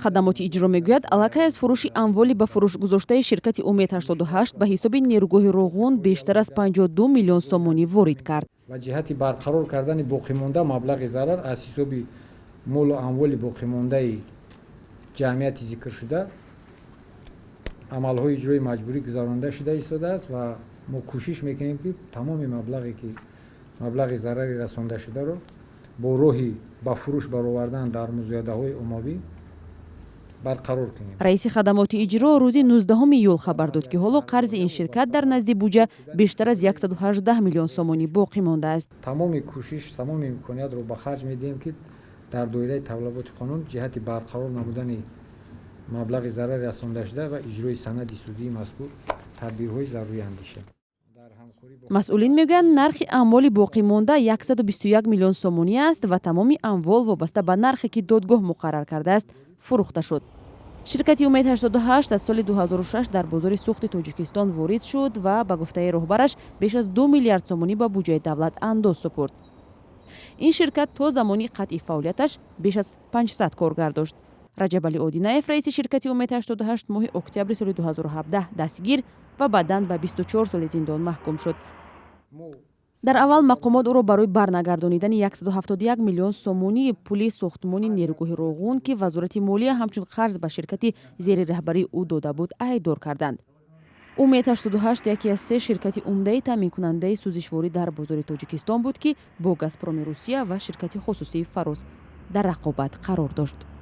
хадамоти иҷро мегӯяд, аллакай аз фурӯши амволи ба фурӯш гузоштаи ширкати Умед 88 ба ҳисоби нерӯгоҳи Роғун бештар аз 52 миллион сомонӣ ворид кард. ва ҷиҳати барқарор кардани боқимонда маблағи зарар аз ҳисоби молу амволи боқимондаи ҷамъияти зикршуда амалҳои иҷрои маҷбурӣ гузаронида шуда истодааст ва мо кӯшиш мекунем ки тамоми маблағи зарари расондашударо бо роҳи ба фурӯш баровардан дар музоядаҳои оммавӣ барқарор кунем. раиси хадамоти иҷро рӯзи 19 июл хабар дод ки ҳоло қарзи ин ширкат дар назди буҷа бештар аз 118 миллион сомонӣ боқӣ мондааст. тамоми кӯшиш, тамоми имкониятро ба харҷ медиҳем ки дар доираи тавлиботи қонун ҷиҳати барқарор намудани маблағи зарари расондашуда ва иҷрои санади судии мазкур тадбирҳои зарури андешем. масъулин мегӯянд нархи амволи боқимонда 121 миллион сомонӣ аст ва тамоми амвол вобаста ба нархе ки додгоҳ муқаррар кардааст фурӯхта шуд. ширкати Умед 88 аз соли 2006 дар бозори сӯхти Тоҷикистон ворид шуд ва ба гуфтаи роҳбараш беш аз 2 миллиард сомонӣ ба буҷаи давлат андоз супурд. ин ширкат то замони қатъи фаъолияташ беш аз 500 коргар дошт. Раҷабали Одинаев, раиси ширкати Умед 88 моҳи октябри соли 2017 дастгир ва баъдан ба 24 соли зиндон маҳкум шуд. дар аввал мақомот ӯро барои барнагардонидани 171 миллион сомонии пули сохтмони нерӯгоҳи Роғун ки вазорати молия ҳамчун қарз ба ширкати зери раҳбарии ӯ дода буд айбдор карданд. Умед 88 яке аз се ширкати умдаи таъминкунандаи сӯзишворӣ дар бозори Тоҷикистон буд ки бо Газпроми Русия ва ширкати хусусии Фарос дар рақобат қарор дошт.